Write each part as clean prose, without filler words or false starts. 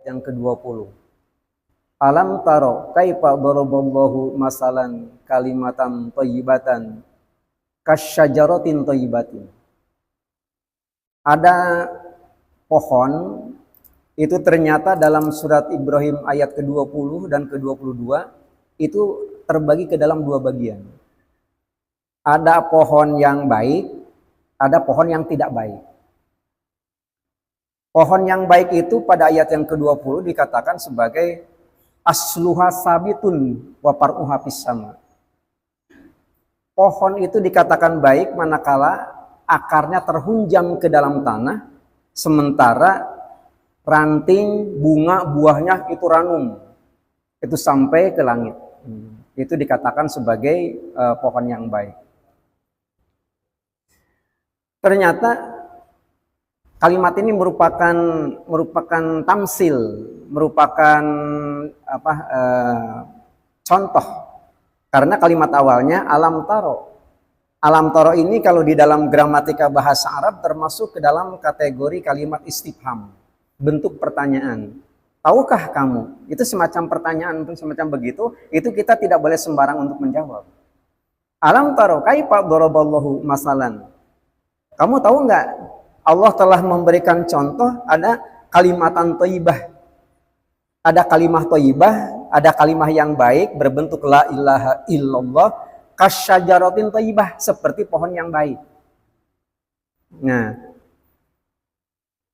yang ke-20. Alam taro kaifa daraballahu masalan kalimatan thayyibatan kasyajaratin thayyibatin. Ada pohon itu ternyata dalam surat Ibrahim ayat ke-20 dan ke-22 itu terbagi ke dalam dua bagian. Ada pohon yang baik, ada pohon yang tidak baik. Pohon yang baik itu pada ayat yang ke-20 dikatakan sebagai asluha sabitun wa far'uha fis sama. Pohon itu dikatakan baik manakala akarnya terhunjam ke dalam tanah, sementara ranting, bunga, buahnya itu ranum. Itu sampai ke langit. Itu dikatakan sebagai pohon yang baik. Ternyata kalimat ini merupakan tamsil, merupakan contoh. Karena kalimat awalnya alam taro. Alam taro ini kalau di dalam gramatika bahasa Arab termasuk ke dalam kategori kalimat istifham, bentuk pertanyaan. Tahukah kamu? Itu semacam pertanyaan, semacam begitu, itu kita tidak boleh sembarang untuk menjawab. Alam taro kaifa daraballahu masalan. Kamu tahu nggak? Allah telah memberikan contoh, ada kalimatan thayyibah. Ada kalimah thayyibah, ada kalimah yang baik berbentuk la ilaha illallah, kasyajaratin thayyibah, seperti pohon yang baik. Nah,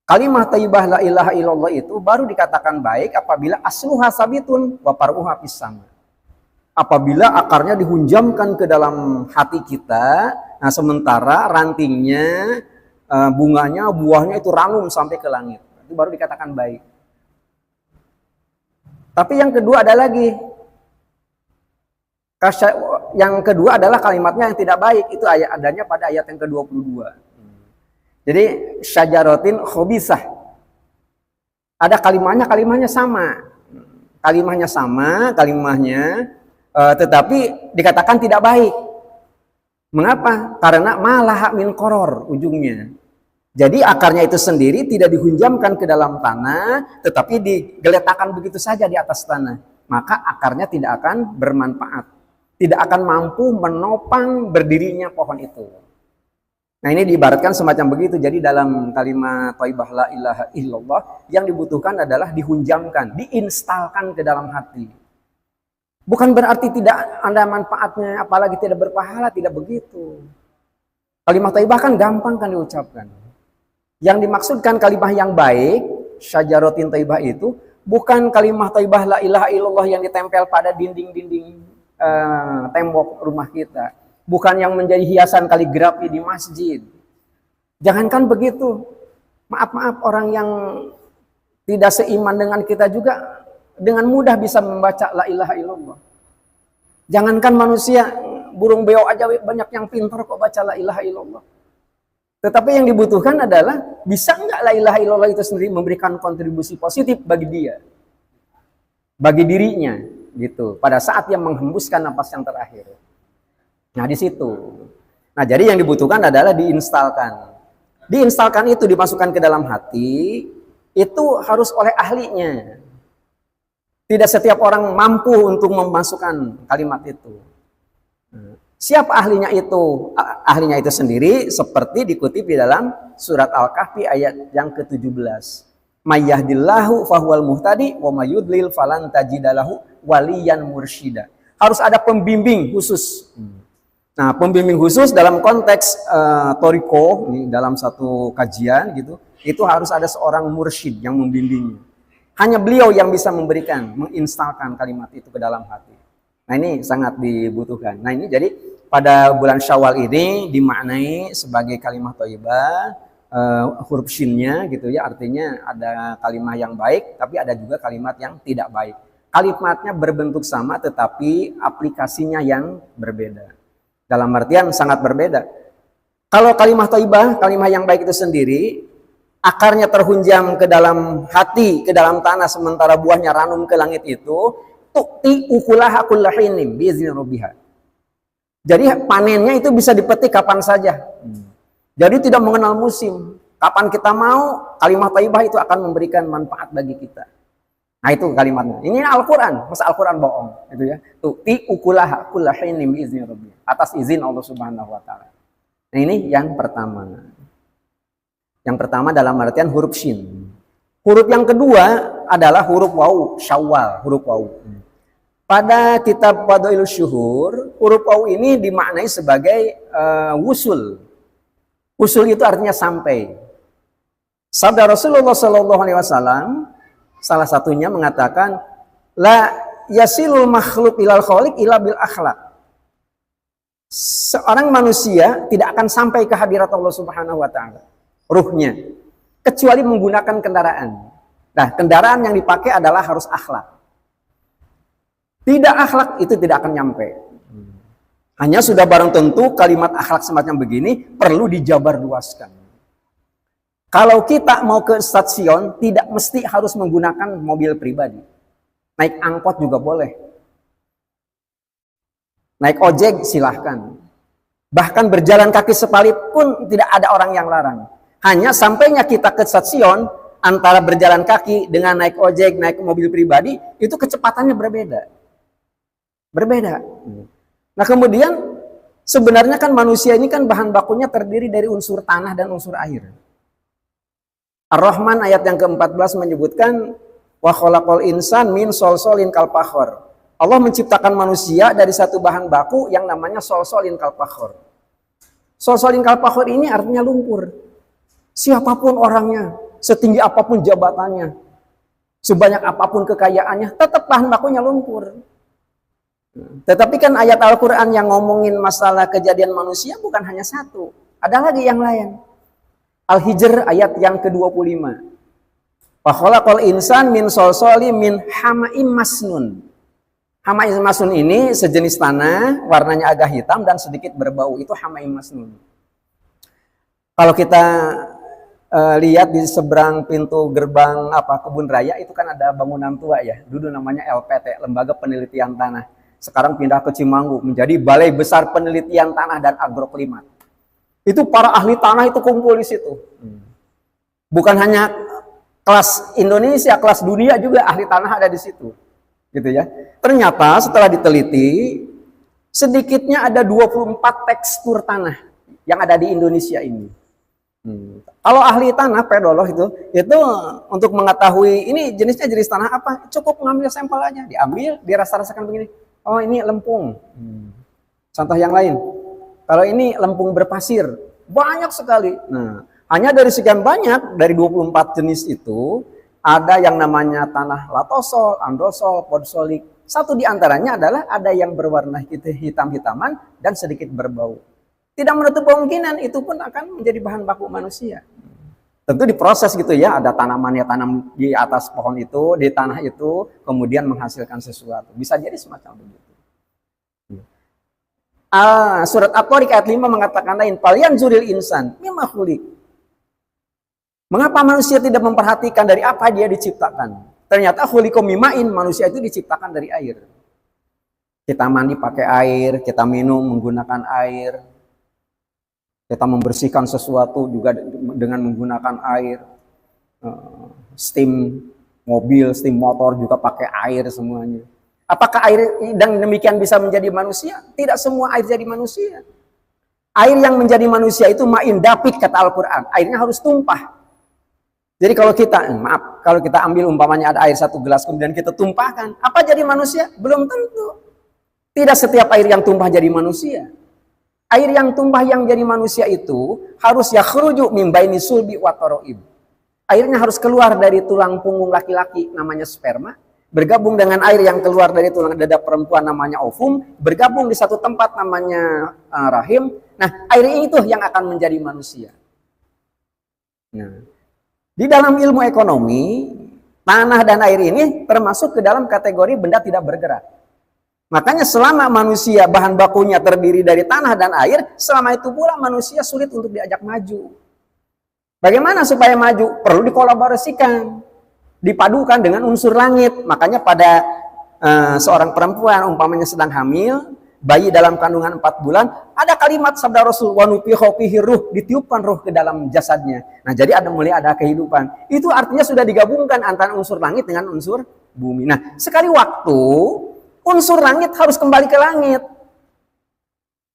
kalimah thayyibah la ilaha illallah itu baru dikatakan baik apabila asluha sabitun wa far'uha fis sama. Apabila akarnya dihunjamkan ke dalam hati kita, nah sementara rantingnya, bunganya, buahnya itu ranum sampai ke langit. Itu baru dikatakan baik. Tapi yang kedua ada lagi. Yang kedua adalah kalimatnya yang tidak baik. Itu adanya pada ayat yang ke-22. Jadi syajaratin khobisah. Ada kalimahnya sama. Kalimahnya tetapi dikatakan tidak baik. Mengapa? Karena malah min koror ujungnya. Jadi akarnya itu sendiri tidak dihunjamkan ke dalam tanah, tetapi digeletakkan begitu saja di atas tanah. Maka akarnya tidak akan bermanfaat. Tidak akan mampu menopang berdirinya pohon itu. Nah ini diibaratkan semacam begitu. Jadi dalam kalimat thayyibah la ilaha illallah yang dibutuhkan adalah dihunjamkan, diinstalkan ke dalam hati. Bukan berarti tidak ada manfaatnya, apalagi tidak berpahala, tidak begitu. Kalimat thayyibah kan gampang kan diucapkan. Yang dimaksudkan kalimat yang baik, syajaratin thayyibah itu, bukan kalimat thayyibah la ilaha illallah yang ditempel pada dinding-dinding tembok rumah kita. Bukan yang menjadi hiasan kaligrafi di masjid. Jangankan begitu. Maaf orang yang tidak seiman dengan kita juga dengan mudah bisa membaca la ilaha illallah. Jangankan manusia, burung beo aja banyak yang pintar kok baca la ilaha illallah. Tetapi yang dibutuhkan adalah bisa nggak la ilaha illallah itu sendiri memberikan kontribusi positif bagi dia, bagi dirinya, gitu. Pada saat yang menghembuskan napas yang terakhir. Nah di situ. Nah jadi yang dibutuhkan adalah diinstalkan. Diinstalkan itu dimasukkan ke dalam hati, itu harus oleh ahlinya. Tidak setiap orang mampu untuk memasukkan kalimat itu. Siapa ahlinya itu? Ahlinya itu sendiri seperti dikutip di dalam surat Al-Kahfi ayat yang ke-17. Mayyahdillahu fahuwal muhtadi wa mayyudlil falan tajidalahu waliyan mursyida. Harus ada pembimbing khusus. Nah, pembimbing khusus dalam konteks toriko, dalam satu kajian gitu, itu harus ada seorang mursyid yang membimbingnya. Hanya beliau yang bisa memberikan, menginstalkan kalimat itu ke dalam hati. Nah ini sangat dibutuhkan. Nah ini jadi pada bulan Syawal ini dimaknai sebagai kalimat thayyibah, huruf shinnya gitu ya, artinya ada kalimat yang baik, tapi ada juga kalimat yang tidak baik. Kalimatnya berbentuk sama, tetapi aplikasinya yang berbeda. Dalam artian sangat berbeda. Kalau kalimat thayyibah, kalimat yang baik itu sendiri, akarnya terhunjam ke dalam hati, ke dalam tanah, sementara buahnya ranum ke langit itu, tu'ti ukulaha kullahinin biizni rabbiha. Jadi panennya itu bisa dipetik kapan saja. Jadi tidak mengenal musim. Kapan kita mau, kalimat thayyibah itu akan memberikan manfaat bagi kita. Nah itu kalimatnya. Ini Al-Quran, masa Al-Quran bohong, gitu ya. Tu'ti ukulaha kullahin biizni rabbi. Atas izin Allah Subhanahu wa taala. Nah, ini yang pertama. Yang pertama dalam artian huruf shin. Huruf yang kedua adalah huruf waw, Syawal, huruf waw. Pada kitab Fadailus Syuhur, huruf waw ini dimaknai sebagai wusul. Wusul itu artinya sampai. Sabda Rasulullah SAW salah satunya mengatakan, la yasilul makhluk ilal khaliq ila bil akhlak. Seorang manusia tidak akan sampai ke hadirat Allah Subhanahu wa taala, ruhnya, kecuali menggunakan kendaraan. Nah, kendaraan yang dipakai adalah harus akhlak. Tidak akhlak itu tidak akan nyampe. Hanya sudah barang tentu kalimat akhlak semacam begini perlu dijabar luaskan. Kalau kita mau ke stasiun, tidak mesti harus menggunakan mobil pribadi. Naik angkot juga boleh. Naik ojek silahkan. Bahkan berjalan kaki sekalipun tidak ada orang yang larang. Hanya sampainya kita ke stasiun, antara berjalan kaki dengan naik ojek, naik mobil pribadi, itu kecepatannya berbeda. Berbeda. Nah kemudian, sebenarnya kan manusia ini kan bahan bakunya terdiri dari unsur tanah dan unsur air. Ar-Rahman ayat yang ke-14 menyebutkan wa khalaqal insan min solsolin kal fakhor. Allah menciptakan manusia dari satu bahan baku yang namanya solsolin kal fakhor. Solsolin kal fakhor ini artinya lumpur. Siapapun orangnya, setinggi apapun jabatannya, sebanyak apapun kekayaannya, tetap bahan bakunya lumpur. Tetapi kan ayat Al-Quran yang ngomongin masalah kejadian manusia bukan hanya satu. Ada lagi yang lain. Al-Hijr ayat yang ke-25. Wa khalaqal insan min solsoli min hama'im masnun. Hama'im masnun ini sejenis tanah, warnanya agak hitam dan sedikit berbau. Itu hama'im masnun. Kalau kita lihat di seberang pintu gerbang kebun raya itu kan ada bangunan tua ya. Dulu namanya LPT, Lembaga Penelitian Tanah. Sekarang pindah ke Cimanggu menjadi Balai Besar Penelitian Tanah dan Agroklimat. Itu para ahli tanah itu kumpul di situ. Bukan hanya kelas Indonesia, kelas dunia juga ahli tanah ada di situ. Gitu ya. Ternyata setelah diteliti, sedikitnya ada 24 tekstur tanah yang ada di Indonesia ini. Kalau ahli tanah, pedoloh itu untuk mengetahui ini jenisnya jenis tanah apa, cukup mengambil sampel aja, diambil, dirasa-rasakan begini. Oh ini lempung. Contoh yang lain. Kalau ini lempung berpasir, banyak sekali. Nah, hanya dari sekian banyak, dari 24 jenis itu, ada yang namanya tanah latosol, andosol, podsolik. Satu di antaranya adalah ada yang berwarna hitam-hitaman dan sedikit berbau. Tidak menutup kemungkinan itu pun akan menjadi bahan baku manusia. Tentu diproses gitu ya, ada tanamannya tanam di atas pohon itu, di tanah itu, kemudian menghasilkan sesuatu. Bisa jadi semacam begitu. Surat At-Tariq ayat 5 mengatakan lain, "Falyan zuril insan mimma khuliq." Mengapa manusia tidak memperhatikan dari apa dia diciptakan? Ternyata khuliqum mimain, manusia itu diciptakan dari air. Kita mandi pakai air, kita minum menggunakan air. Kita membersihkan sesuatu juga dengan menggunakan air. Steam mobil, steam motor juga pakai air semuanya. Apakah air dan demikian bisa menjadi manusia? Tidak semua air jadi manusia. Air yang menjadi manusia itu ma'in dapit kata Al-Quran. Airnya harus tumpah. Jadi kalau kita ambil umpamanya ada air 1 gelas kemudian kita tumpahkan, apa jadi manusia? Belum tentu. Tidak setiap air yang tumpah jadi manusia. Air yang tumpah yang jadi manusia itu harus yakhruju min baini sulbi wa taraib. Airnya harus keluar dari tulang punggung laki-laki namanya sperma. Bergabung dengan air yang keluar dari tulang dada perempuan namanya ovum, bergabung di satu tempat namanya rahim. Nah, air itu yang akan menjadi manusia. Nah, di dalam ilmu ekonomi, tanah dan air ini termasuk ke dalam kategori benda tidak bergerak. Makanya selama manusia bahan bakunya terdiri dari tanah dan air, selama itu pula manusia sulit untuk diajak maju. Bagaimana supaya maju? Perlu dikolaborasikan. Dipadukan dengan unsur langit. Makanya pada seorang perempuan umpamanya sedang hamil, bayi dalam kandungan 4 bulan, ada kalimat sabda Rasul, wa nufikha fihi ruh, ditiupkan ruh ke dalam jasadnya. Nah, jadi mulai ada kehidupan. Itu artinya sudah digabungkan antara unsur langit dengan unsur bumi. Nah, sekali waktu unsur langit harus kembali ke langit.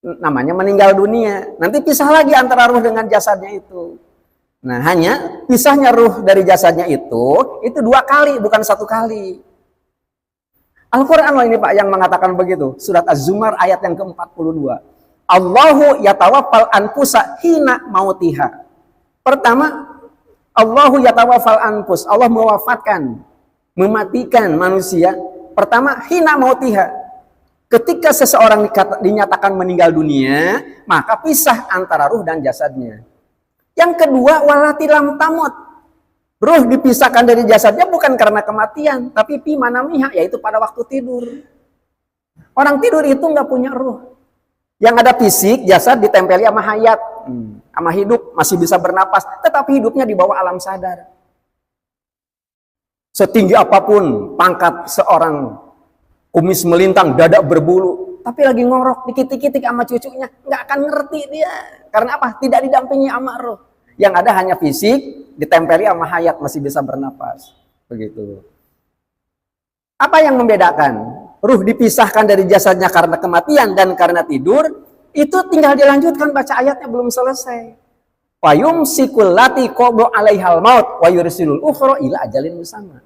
Namanya meninggal dunia. Nanti pisah lagi antara ruh dengan jasadnya itu. Nah, hanya pisahnya ruh dari jasadnya itu 2 kali, bukan 1 kali. Al-Quran loh ini Pak yang mengatakan begitu. Surat Az-Zumar ayat yang ke-42. Allahu yatawaffal anfusa hina mautiha. Pertama, Allahu yatawaffal anfus. Allah mewafatkan, mematikan manusia. Pertama, hina mautiha. Ketika seseorang dinyatakan meninggal dunia, maka pisah antara ruh dan jasadnya. Yang kedua, walati lam tamut. Ruh dipisahkan dari jasadnya bukan karena kematian, tapi pi manamiha, yaitu pada waktu tidur. Orang tidur itu nggak punya ruh. Yang ada fisik, jasad ditempeli sama hayat, sama hidup, masih bisa bernapas, tetapi hidupnya di bawah alam sadar. Setinggi apapun pangkat seorang, kumis melintang, dada berbulu, tapi lagi ngorok, dikit-dikit sama cucunya, nggak akan ngerti dia. Karena apa? Tidak didampingi sama roh. Yang ada hanya fisik, ditempeli sama hayat, masih bisa bernapas. Begitu. Apa yang membedakan? Ruh dipisahkan dari jasadnya karena kematian dan karena tidur, itu tinggal dilanjutkan baca ayatnya belum selesai. Fayum sikul lati qobo alaihal maut wa yursilul ukhra ila ajalin musamma.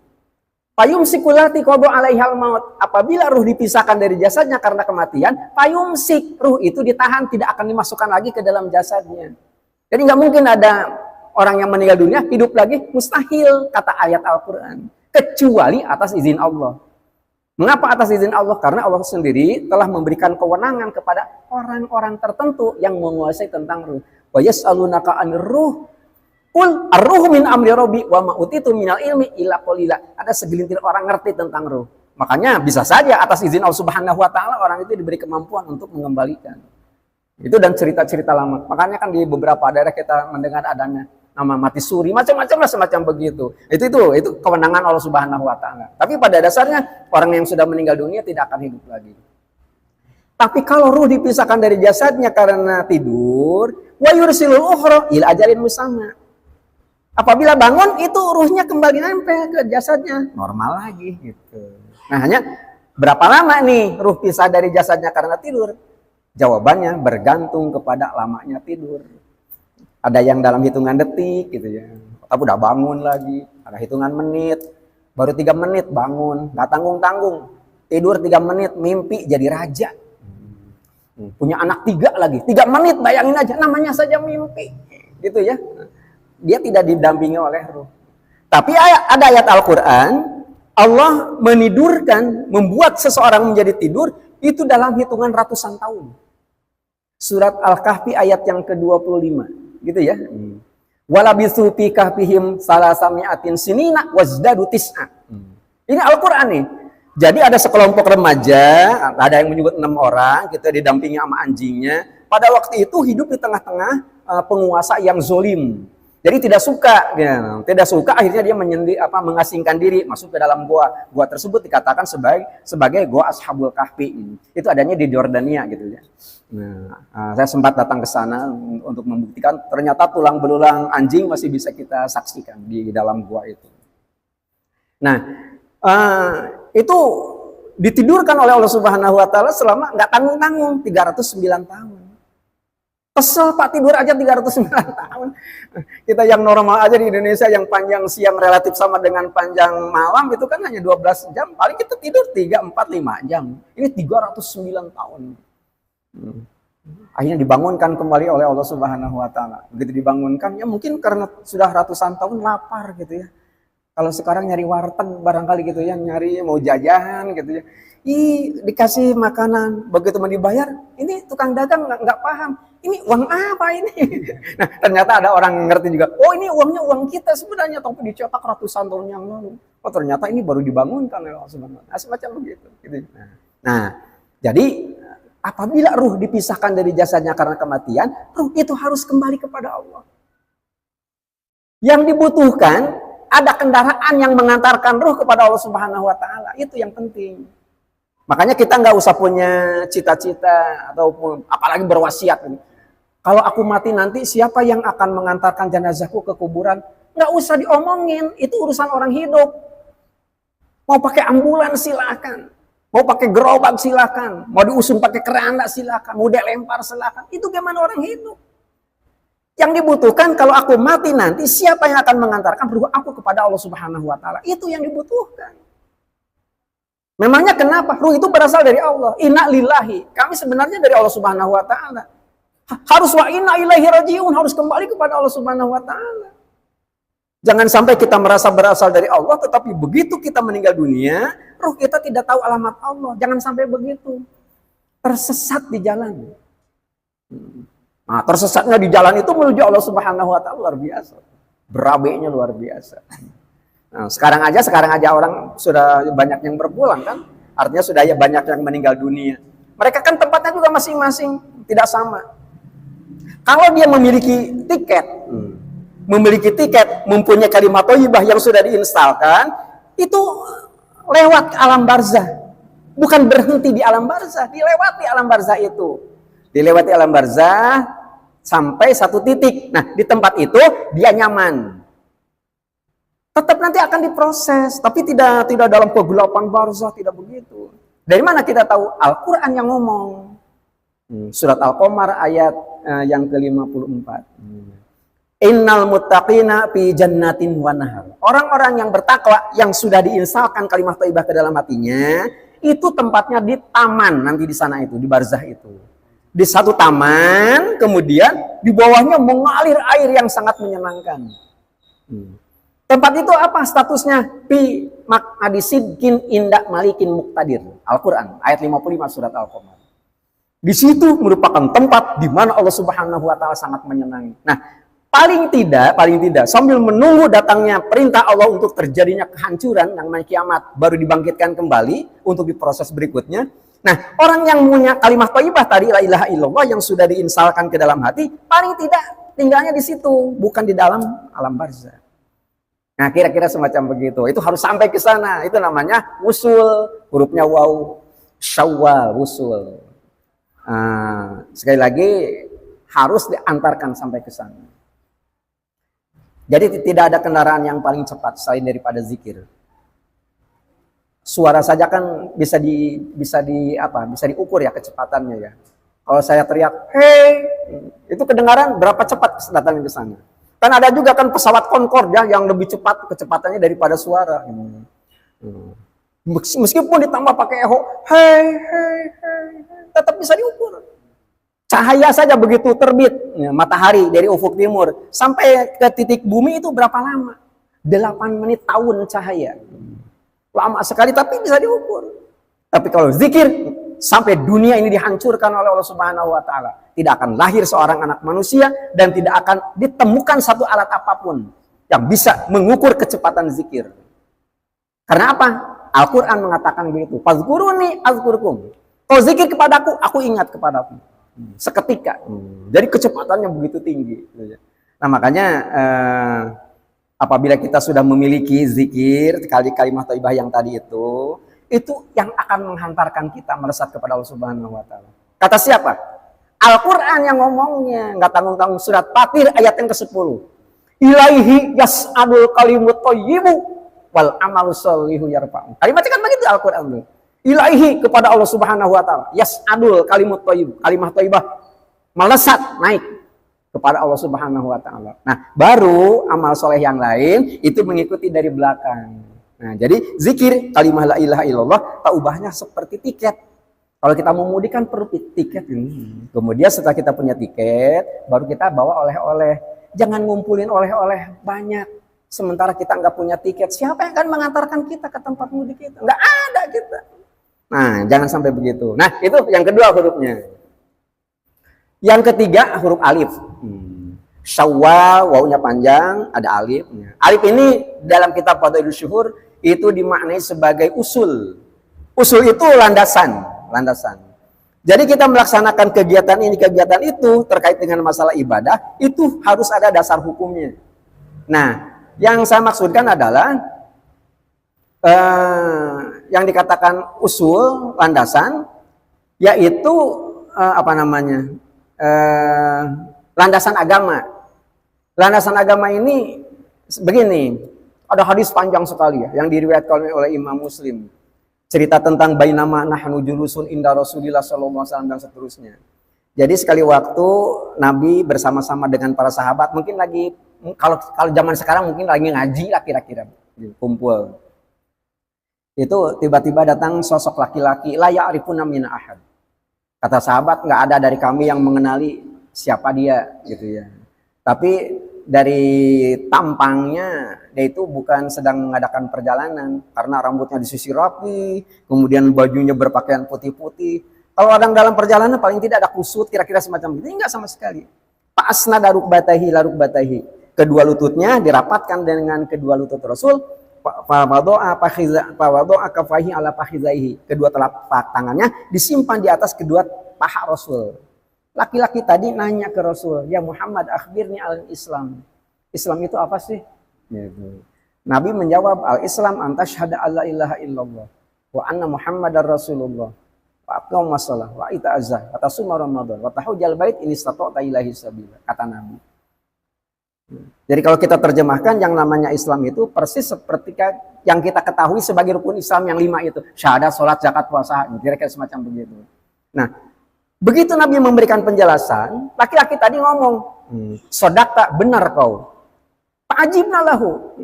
Fayum sikul lati qobo alaihal maut. Apabila ruh dipisahkan dari jasadnya karena kematian, fayum sik, ruh itu ditahan, tidak akan dimasukkan lagi ke dalam jasadnya. Jadi nggak mungkin ada orang yang meninggal dunia hidup lagi, mustahil kata ayat Al-Quran. Kecuali atas izin Allah. Mengapa atas izin Allah? Karena Allah sendiri telah memberikan kewenangan kepada orang-orang tertentu yang menguasai tentang ruh. Wa yas'alunaka 'anir ruh. Qul ar-ruhu min amri rabbi wa ma utitu minal ilmi illa qalila. Ada segelintir orang ngerti tentang ruh. Makanya bisa saja atas izin Allah Subhanahu wa taala orang itu diberi kemampuan untuk mengembalikan. Itu dan cerita-cerita lama. Makanya kan di beberapa daerah kita mendengar adanya nama mati suri, macam-macam lah semacam begitu. Itu kewenangan Allah Subhanahu wa taala. Tapi pada dasarnya orang yang sudah meninggal dunia tidak akan hidup lagi. Tapi kalau ruh dipisahkan dari jasadnya karena tidur, wa yursilul ukhra ila ajalin musamma. Apabila bangun itu ruhnya kembali nempel ke jasadnya, normal lagi gitu. Nah, hanya berapa lama nih ruh pisah dari jasadnya karena tidur? Jawabannya bergantung kepada lamanya tidur. Ada yang dalam hitungan detik gitu ya, tapi udah bangun lagi. Ada hitungan menit, baru 3 menit bangun, nggak tanggung-tanggung. Tidur 3 menit, mimpi jadi raja. Punya anak 3 lagi, 3 menit bayangin aja, namanya saja mimpi. Gitu ya. Dia tidak didampingi oleh ruh. Tapi ada ayat Al-Quran, Allah menidurkan, membuat seseorang menjadi tidur, itu dalam hitungan ratusan tahun. Surat Al-Kahfi ayat yang ke-25. Gitu ya. Walabithu fi kahfihim salasami'atin sinina wazdadu tis'a. Ini Al-Quran nih. Jadi ada sekelompok remaja, ada yang menyebut 6 orang, kita didampingi sama anjingnya. Pada waktu itu hidup di tengah-tengah penguasa yang zolim. Jadi tidak suka, ya. Tidak suka akhirnya dia mengasingkan diri masuk ke dalam gua. Gua tersebut dikatakan sebagai gua Ashabul Kahfi. Itu adanya di Jordania gitu ya. Nah, saya sempat datang ke sana untuk membuktikan ternyata tulang belulang anjing masih bisa kita saksikan di dalam gua itu. Nah, itu ditidurkan oleh Allah Subhanahu wa taala selama nggak tanggung-tanggung 309 tahun. Kesel Pak, tidur aja 309 tahun. Kita yang normal aja di Indonesia yang panjang siang relatif sama dengan panjang malam itu kan hanya 12 jam. Paling kita tidur 3, 4, 5 jam. Ini 309 tahun. Akhirnya dibangunkan kembali oleh Allah Subhanahu wa taala. Begitu dibangunkan, ya mungkin karena sudah ratusan tahun lapar gitu ya. Kalau sekarang nyari warteg barangkali gitu ya, nyari mau jajan gitu ya. Dikasih makanan, begitu mau dibayar, ini tukang dagang nggak paham. Ini uang apa ini? Nah, ternyata ada orang yang ngerti juga. Oh, ini uangnya uang kita sebenarnya, tapi dicetak ratusan tahun yang lalu. Oh, ternyata ini baru dibangunkan oleh Allah Subhanahu wa taala. Semacam begitu. Gitu. Nah, jadi apabila ruh dipisahkan dari jasadnya karena kematian, ruh itu harus kembali kepada Allah. Yang dibutuhkan ada kendaraan yang mengantarkan ruh kepada Allah Subhanahu wa taala. Itu yang penting. Makanya kita nggak usah punya cita-cita ataupun apalagi berwasiat. Kalau aku mati nanti siapa yang akan mengantarkan jenazahku ke kuburan? Nggak usah diomongin, itu urusan orang hidup. Mau pakai ambulan silakan. Mau pakai gerobak silakan. Mau diusung pakai keranda silakan. Mau dilempar silakan. Itu gimana orang hidup? Yang dibutuhkan kalau aku mati nanti, siapa yang akan mengantarkan ruh aku kepada Allah Subhanahu wa taala? Itu yang dibutuhkan. Memangnya kenapa? Ruh itu berasal dari Allah. Inna lillahi. Kami sebenarnya dari Allah Subhanahu wa taala. Harus wa inna ilaihi rajiun, harus kembali kepada Allah Subhanahu wa taala. Jangan sampai kita merasa berasal dari Allah, tetapi begitu kita meninggal dunia, ruh kita tidak tahu alamat Allah. Jangan sampai begitu. Tersesat di jalan. Nah, tersesatnya di jalan itu menuju Allah Subhanahu wa taala luar biasa. Berabainya luar biasa. Nah, sekarang aja orang sudah banyak yang berpulang kan? Artinya sudah ya banyak yang meninggal dunia. Mereka kan tempatnya juga masing-masing tidak sama. Kalau dia memiliki tiket, mempunyai kalimat thayyibah yang sudah diinstalkan, itu lewat alam barzah. Bukan berhenti di alam barzah, dilewati alam barzah itu. Dilewati alam barzah sampai satu titik. Nah, di tempat itu dia nyaman. Tetap nanti akan diproses, tapi tidak dalam kegelapan barzah, tidak begitu. Dari mana kita tahu? Al-Quran yang ngomong. Surat Al-Qamar ayat yang ke-54. Innal muttaqina fi jannatin wa nahar. Orang-orang yang bertakwa yang sudah diinstalkan kalimat thayyibah ke dalam hatinya, itu tempatnya di taman nanti di sana itu, di barzah itu. Di satu taman, kemudian di bawahnya mengalir air yang sangat menyenangkan. Tempat itu apa statusnya? Fi maq'adi sidqin inda malikin muqtadir. Al-Quran ayat 55 surat Al-Qamar. Di situ merupakan tempat di mana Allah Subhanahu wa taala sangat menyenangi. Nah, paling tidak sambil menunggu datangnya perintah Allah untuk terjadinya kehancuran yang namanya kiamat, baru dibangkitkan kembali untuk diproses berikutnya. Nah, orang yang punya kalimat thayyibah tadi la ilaha illallah yang sudah diinstalkan ke dalam hati, paling tidak tinggalnya di situ, bukan di dalam alam barzah. Nah, kira-kira semacam begitu. Itu harus sampai ke sana. Itu namanya wusul, hurufnya waw, syawal, wusul. Sekali lagi harus diantarkan sampai ke sana. Jadi tidak ada kendaraan yang paling cepat selain daripada zikir. Suara saja kan bisa diukur ya kecepatannya ya. Kalau saya teriak, "Hey!" itu kedengaran berapa cepat datangnya ke sana. Kan ada juga kan pesawat Concorde ya yang lebih cepat kecepatannya daripada suara. Meskipun ditambah pakai echo, "Hey, hey, hey," tetap bisa diukur. Cahaya saja begitu terbit ya, matahari dari ufuk timur sampai ke titik bumi itu berapa lama? 8 menit tahun cahaya. Lama sekali tapi bisa diukur. Tapi kalau zikir sampai dunia ini dihancurkan oleh Allah Subhanahu wa taala, tidak akan lahir seorang anak manusia dan tidak akan ditemukan satu alat apapun yang bisa mengukur kecepatan zikir. Karena apa? Al-Quran mengatakan begitu. Fazkuruni azkurkum. Kalau zikir kepadaku, aku ingat kepadaku. Seketika. Jadi kecepatannya begitu tinggi. Nah makanya apabila kita sudah memiliki zikir, kalimat thayyibah yang tadi itu yang akan menghantarkan kita melesat kepada Allah Subhanahu wa taala. Kata siapa? Al-Quran yang ngomongnya. Nggak tanggung-tanggung surat Fatir ayat yang ke-10. Ilaihi yas'adul kalimut thayyibu wal amalu sholihu yarfa'u. Kalimatnya kan begitu Al-Quran tuh. Ilaihi kepada Allah Subhanahu wa taala. Yas'adul kalimut thayyib. Kalimat thayyibah melesat naik kepada Allah Subhanahu wa taala. Nah, baru amal soleh yang lain itu mengikuti dari belakang. Nah, jadi zikir kalimat la ilaha illallah tak ubahnya seperti tiket. Kalau kita mau mudik kan perlu tiket ini. Kemudian setelah kita punya tiket, baru kita bawa oleh-oleh. Jangan ngumpulin oleh-oleh banyak. Sementara kita nggak punya tiket, siapa yang akan mengantarkan kita ke tempat mudik itu? Nggak ada kita. Nah, jangan sampai begitu. Nah, itu yang kedua hurufnya. Yang ketiga huruf alif. Syawal, wawunya panjang, ada alif. Alif ini dalam kitab Fadailus Syuhur itu dimaknai sebagai usul. Usul itu landasan. Jadi kita melaksanakan kegiatan ini, kegiatan itu terkait dengan masalah ibadah, itu harus ada dasar hukumnya. Nah, yang saya maksudkan adalah yang dikatakan usul, landasan, yaitu landasan agama. Landasan agama ini begini, Ada hadis panjang sekali ya, yang diriwayatkan oleh Imam Muslim. Cerita tentang bainama nahnu julusun inda Rasulillah sallallahu alaihi wasallam dan seterusnya. Jadi sekali waktu Nabi bersama-sama dengan para sahabat, mungkin lagi kalau zaman sekarang mungkin lagi ngaji lah kira-kira, kumpul. Itu tiba-tiba datang sosok laki-laki, la ya'rifuna min ahad. Kata sahabat, nggak ada dari kami yang mengenali siapa dia, gitu ya. Tapi dari tampangnya dia itu bukan sedang mengadakan perjalanan, karena rambutnya disisir rapi, kemudian bajunya berpakaian putih-putih. Kalau orang dalam perjalanan paling tidak ada kusut, kira-kira semacam itu. Enggak sama sekali. Pa'asna daruk batahi laruk batahi. Kedua lututnya dirapatkan dengan kedua lutut Rasul. Fawado'a kafahi ala fakhizaihi. Kedua telapak tangannya disimpan di atas kedua paha Rasul. Laki-laki tadi nanya ke Rasul, ya Muhammad, akhbirni al-Islam. Islam itu apa sih? Gitu. Nabi menjawab, al-Islam antashhada alla ilaha illallah wa anna Muhammadar Rasulullah wa aqamas shalah wa ita'az zakah wa tasuma Ramadan wa tahujjal bait in istata'ta ilaihi sabila, kata Nabi. Jadi kalau kita terjemahkan, yang namanya Islam itu persis seperti yang kita ketahui sebagai rukun Islam yang 5 itu, syahadat, salat, zakat, puasa, kira-kira semacam begitu. Nah, begitu Nabi memberikan penjelasan, laki-laki tadi ngomong, sodakta, benar kau. Fa'ajibna lahu.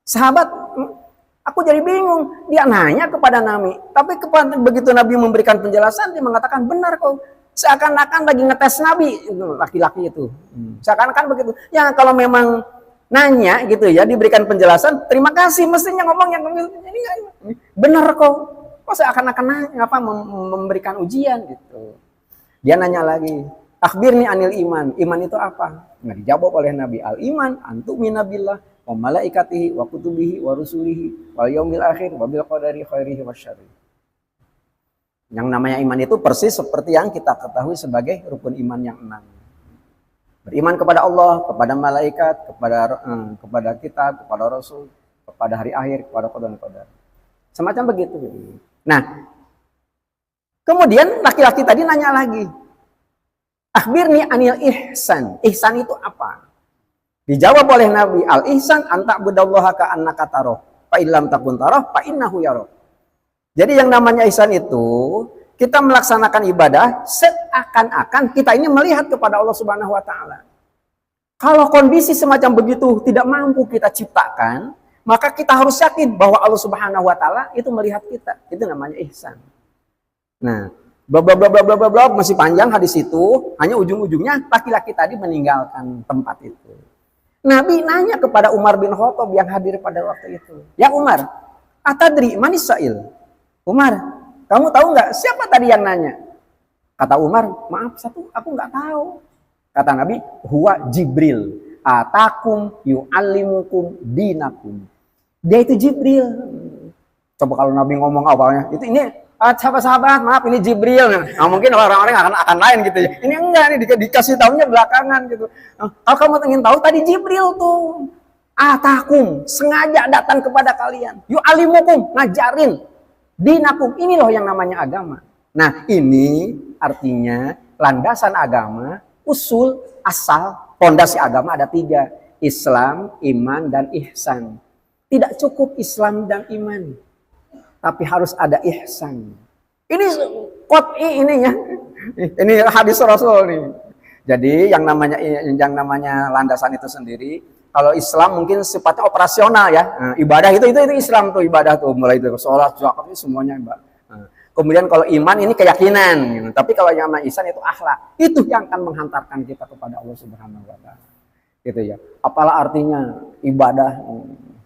Sahabat, aku jadi bingung. Dia nanya kepada Nabi, tapi begitu Nabi memberikan penjelasan, dia mengatakan, benar kau. Seakan-akan lagi ngetes Nabi, laki-laki itu. Seakan-akan begitu. Ya kalau memang nanya gitu ya, diberikan penjelasan, terima kasih, mestinya ngomong yang ini benar kau. Kok seakan-akan nanya, apa memberikan ujian gitu. Dia nanya lagi, akhbirni anil iman. Iman itu apa? Nah, dijawab oleh Nabi, al-iman antu'mina billah wa malaikatihi wa kutubihi wa rusulihi wal yaumil akhir wa bil qadari khairihi wasyarrihi. Yang namanya iman itu persis seperti yang kita ketahui sebagai rukun iman yang 6. Beriman kepada Allah, kepada malaikat, kepada kitab, kepada rasul, kepada hari akhir, kepada qada dan qadar. Semacam begitu. Nah, kemudian laki-laki tadi nanya lagi, akhbirni anil ihsan. Ihsan itu apa? Dijawab oleh Nabi, al ihsan anta budallaha ka annaka tarah, fa illam takun tarah fa innahu yarah. Jadi yang namanya ihsan itu, kita melaksanakan ibadah seakan-akan kita ini melihat kepada Allah Subhanahu wa taala. Kalau kondisi semacam begitu tidak mampu kita ciptakan, maka kita harus yakin bahwa Allah Subhanahu wa taala itu melihat kita. Itu namanya ihsan. Nah, masih panjang hadis itu, hanya ujung-ujungnya laki-laki tadi meninggalkan tempat itu. Nabi nanya kepada Umar bin Khattab yang hadir pada waktu itu. Ya Umar, atadri manis sa'il? Umar, kamu tahu nggak siapa tadi yang nanya? Kata Umar, maaf aku nggak tahu. Kata Nabi, huwa Jibril, atakum yu'allimukum dinakum. Dia itu Jibril. Coba kalau Nabi ngomong awalnya, itu ini sahabat-sahabat, maaf ini Jibril. Nah, mungkin orang-orang akan lain gitu ya. Ini enggak, ini dikasih tahunya belakangan gitu. Nah, kalau kamu ingin tahu, tadi Jibril tuh. Atakum, sengaja datang kepada kalian. Yu'allimukum, ngajarin. Dinakum, ini loh yang namanya agama. Nah, ini artinya landasan agama, usul, asal, pondasi agama ada 3. Islam, iman, dan ihsan. Tidak cukup Islam dan iman, tapi harus ada ihsan. Ini qot'i ininya. Ini hadis Rasul nih. Jadi yang namanya landasan itu sendiri, kalau Islam mungkin sifatnya operasional ya. Nah, ibadah itu Islam tuh, ibadah tuh mulai dari sholat, zakat itu semuanya ibadah. Nah, kemudian kalau iman ini keyakinan, gitu. Tapi kalau yang namanya ihsan itu akhlak. Itu yang akan menghantarkan kita kepada Allah Subhanahu wa taala. Gitu ya. Apalah artinya ibadah,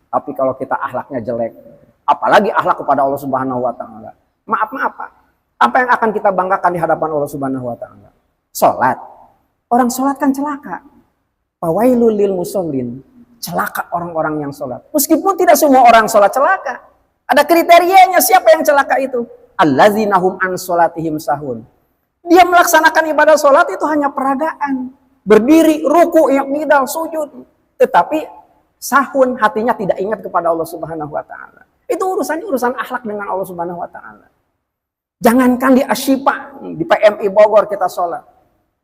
tapi kalau kita akhlaknya jelek, apalagi akhlak kepada Allah Subhanahu wa taala. Maaf apa? Apa yang akan kita banggakan di hadapan Allah Subhanahu wa taala? Salat. Orang salat kan celaka. Fawailul lil musallin. Celaka orang-orang yang salat. Meskipun tidak semua orang salat celaka. Ada kriterianya siapa yang celaka itu? Allazina hum an salatihim sahun. Dia melaksanakan ibadah salat itu hanya peragaan. Berdiri, ruku, i'tidal, sujud. Tetapi sahun, hatinya tidak ingat kepada Allah Subhanahu wa taala. Itu urusan akhlak dengan Allah Subhanahu wa taala. Jangankan di Asyifa, di PMI Bogor kita sholat.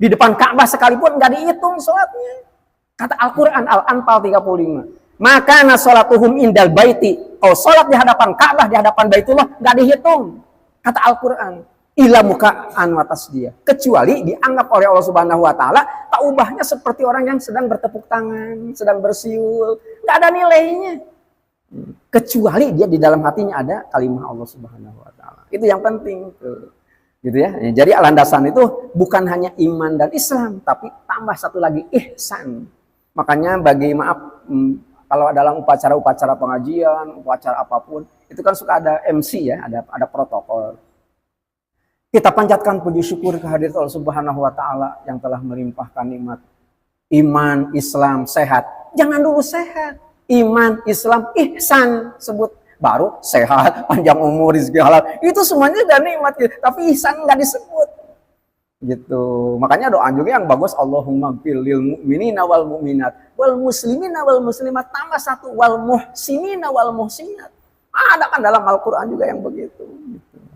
Di depan Ka'bah sekalipun nggak dihitung sholatnya. Kata Al-Quran Al-Anfal 35. Maka nasolatuhum indal baiti. Kau sholat di hadapan Ka'bah, di hadapan Baitullah, nggak dihitung. Kata Al-Quran. Ila mukaan watas dia. Kecuali dianggap oleh Allah Subhanahu Wa Taala taubahnya seperti orang yang sedang bertepuk tangan, sedang bersiul, nggak ada nilainya. Kecuali dia di dalam hatinya ada kalimat Allah Subhanahu Wa Taala. Itu yang penting, gitu ya. Jadi landasan itu bukan hanya iman dan Islam, tapi tambah satu lagi ihsan. Makanya kalau dalam upacara-upacara pengajian, upacara apapun, itu kan suka ada MC ya, ada protokol. Kita panjatkan puji syukur kehadirat Allah Subhanahu Wa Taala yang telah melimpahkan nikmat iman, Islam, sehat. Jangan dulu sehat, iman, Islam, ihsan sebut, baru sehat, panjang umur, rezeki halal. Itu semuanya udah nikmat, tapi ihsan nggak disebut. Gitu. Makanya doa juga yang bagus, Allahumma gfir lil mu'minina wal mu'minat wal muslimina wal muslimat, tambah satu wal muhsinina wal muhsinat. Ada kan dalam Al-Qur'an juga yang begitu.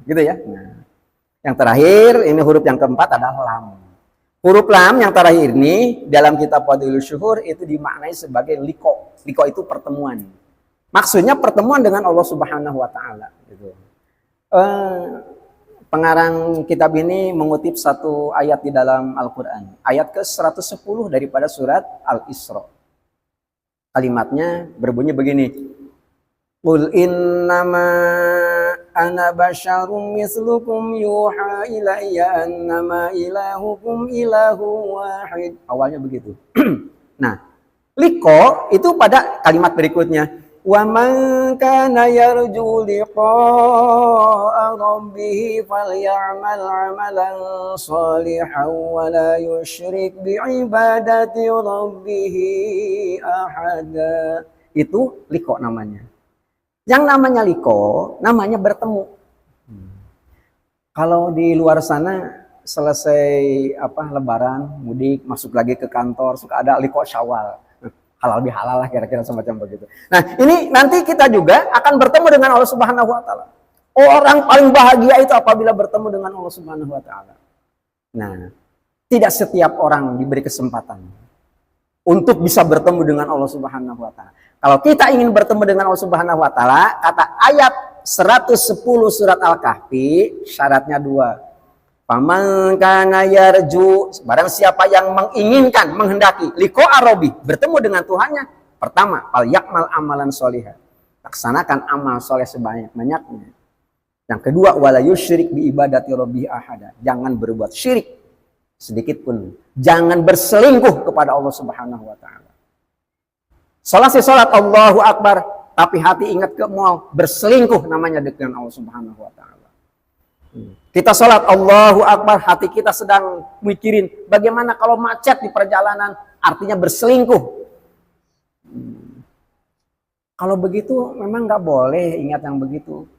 Gitu ya. Nah, yang terakhir, ini huruf yang keempat adalah lam. Huruf lam yang terakhir ini dalam kitab Fadhilus Syuhur itu dimaknai sebagai liko. Liko itu pertemuan. Maksudnya pertemuan dengan Allah Subhanahu Wa Taala. Gitu. Pengarang kitab ini mengutip satu ayat di dalam Al-Quran. Ayat ke-110 daripada surat Al-Isra. Kalimatnya berbunyi begini. Qul innama ana basyarum mislukum yuha ilayya annama ilahukum ilahu wahid. Awalnya begitu. Nah, liko itu pada kalimat berikutnya. Wa man kana yarju liqa'a rabbih falyamal 'amalan shalihan wa la yusyrik bi'ibadati rabbih ahada. Itu liko namanya. Yang namanya liko, namanya bertemu. Kalau di luar sana selesai lebaran, mudik, masuk lagi ke kantor, suka ada liko Syawal. Halal bihalal lah kira-kira semacam begitu. Nah, ini nanti kita juga akan bertemu dengan Allah Subhanahu Wa Taala. Orang paling bahagia itu apabila bertemu dengan Allah Subhanahu Wa Taala. Nah, tidak setiap orang diberi kesempatan untuk bisa bertemu dengan Allah Subhanahu Wa Taala. Kalau kita ingin bertemu dengan Allah Subhanahu Wa Taala, kata ayat 110 surat Al-Kahfi, syaratnya 2. Faman kana yarju, barang siapa yang menginginkan, menghendaki liqa'a rabbih, bertemu dengan Tuhannya, pertama, fal yakmal amalan sholihan. Laksanakan amal soleh sebanyak-banyaknya. Yang kedua, wala yusyrik bi ibadati rabbih ahada. Jangan berbuat syirik sedikit pun. Jangan berselingkuh kepada Allah Subhanahu Wa Taala. Salat Allahu Akbar, tapi hati ingat ke mall, berselingkuh namanya dengan Allah Subhanahu Wa Taala. Kita salat Allahu Akbar, hati kita sedang mikirin bagaimana kalau macet di perjalanan, artinya berselingkuh. Kalau begitu memang nggak boleh ingat yang begitu.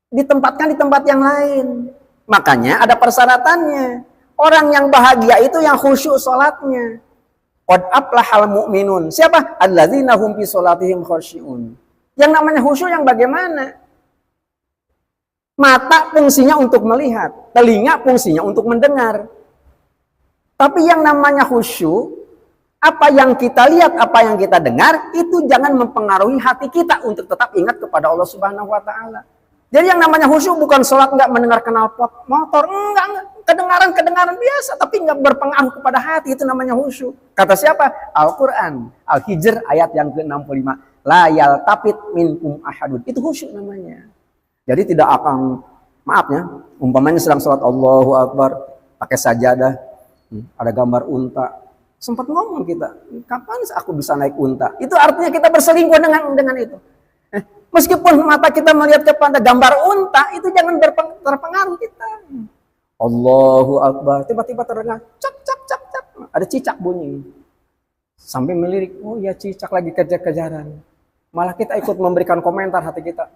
Ditempatkan di tempat yang lain. Makanya ada persyaratannya. Orang yang bahagia itu yang khusyuk salatnya. Qad aflahal mu'minun. Siapa? Alladzina hum fi sholatihim khasyi'un. Yang namanya khusyuk yang bagaimana? Mata fungsinya untuk melihat, telinga fungsinya untuk mendengar. Tapi yang namanya khusyuk, apa yang kita lihat, apa yang kita dengar, itu jangan mempengaruhi hati kita untuk tetap ingat kepada Allah Subhanahu Wa Taala. Jadi yang namanya khusyuk bukan sholat nggak mendengar knalpot motor, enggak. Kedengaran biasa, tapi nggak berpengaruh kepada hati, itu namanya khusyuk. Kata siapa? Al-Quran, Al-Hijr ayat yang ke-65. La yaltafit minkum ahadun. Itu khusyuk namanya. Jadi tidak akan, maaf ya, umpamanya sedang sholat Allahu Akbar, pakai sajadah, ada gambar unta. Sempat ngomong kita, kapan aku bisa naik unta? Itu artinya kita berselingkuh dengan itu. Meskipun mata kita melihat kepada gambar unta, itu jangan terpengaruh kita. Allahu Akbar, tiba-tiba terdengar cak cak cak cak, ada cicak bunyi. Sampai melirik, oh ya cicak lagi kejar-kejaran. Malah kita ikut memberikan komentar hati kita.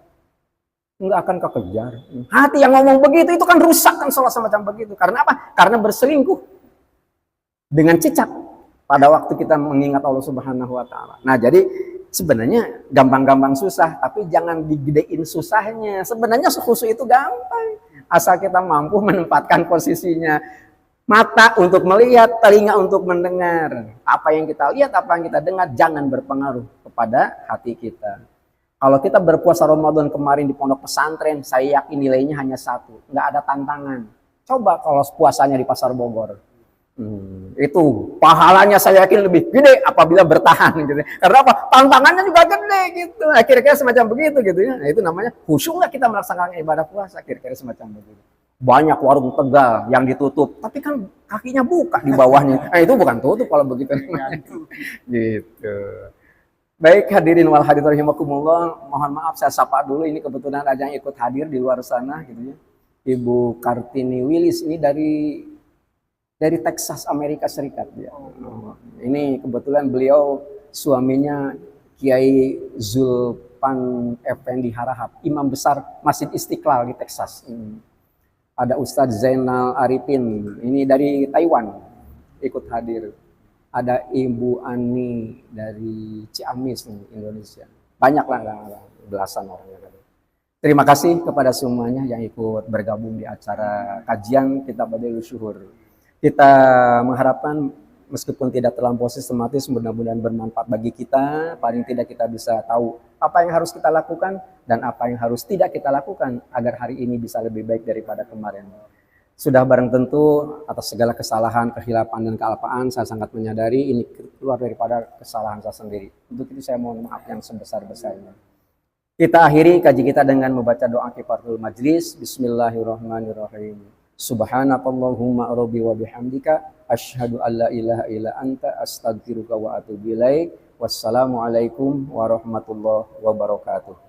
Enggak akan kekejar. Hati yang ngomong begitu itu kan rusak kan sholat semacam begitu. Karena apa? Karena berselingkuh dengan cicak pada waktu kita mengingat Allah Subhanahu Wa Taala. Nah, jadi sebenarnya gampang-gampang susah, tapi jangan digedein susahnya. Sebenarnya khusyuk itu gampang. Asal kita mampu menempatkan posisinya Mata untuk melihat, telinga untuk mendengar. Apa yang kita lihat, apa yang kita dengar, jangan berpengaruh kepada hati kita. Kalau kita berpuasa Ramadan kemarin di pondok pesantren, saya yakin nilainya hanya 1. Nggak ada tantangan. Coba kalau puasanya di Pasar Bogor. Itu pahalanya saya yakin lebih gede apabila bertahan gitu. Karena apa? Tantangannya juga gede gitu. Nah, kira-kira semacam begitu gitu ya. Nah, itu namanya khusyuk nggak kita melaksanakan ibadah puasa, kira-kira semacam begitu. Banyak warung Tegal yang ditutup, tapi kan kakinya buka di bawahnya. Nah, itu bukan tutup kalau begitu. Gitu. Baik hadirin wal hadirat rahimakumullah, mohon maaf saya sapa dulu, ini kebetulan ada yang ikut hadir di luar sana gitu ya. Ibu Kartini Willis ini dari Texas, Amerika Serikat ya. Ini kebetulan beliau suaminya Kiai Zulpan Effendi Harahap, imam besar Masjid Istiqlal di Texas. Ada Ustadz Zainal Arifin, ini dari Taiwan ikut hadir. Ada Ibu Ani dari Ciamis nih, Indonesia. Banyak lah, belasan orang yang ada. Terima kasih kepada semuanya yang ikut bergabung di acara kajian Kitab Badailus Syuhur. Kita mengharapkan meskipun tidak terlampau sistematis, mudah-mudahan bermanfaat bagi kita. Paling tidak kita bisa tahu apa yang harus kita lakukan dan apa yang harus tidak kita lakukan agar hari ini bisa lebih baik daripada kemarin. Sudah barang tentu atas segala kesalahan, kehilapan, dan kealpaan saya sangat menyadari ini keluar daripada kesalahan saya sendiri. Untuk itu saya mohon maaf yang sebesar-besarnya. Kita akhiri kaji kita dengan membaca doa kifaratul majlis. Bismillahirrahmanirrahim. Subhanakallahumma rabbi wa bihamdika asyhadu an la ilaha illa anta astaghfiruka wa atubu ilaik. Wassalamualaikum warahmatullahi wabarakatuh.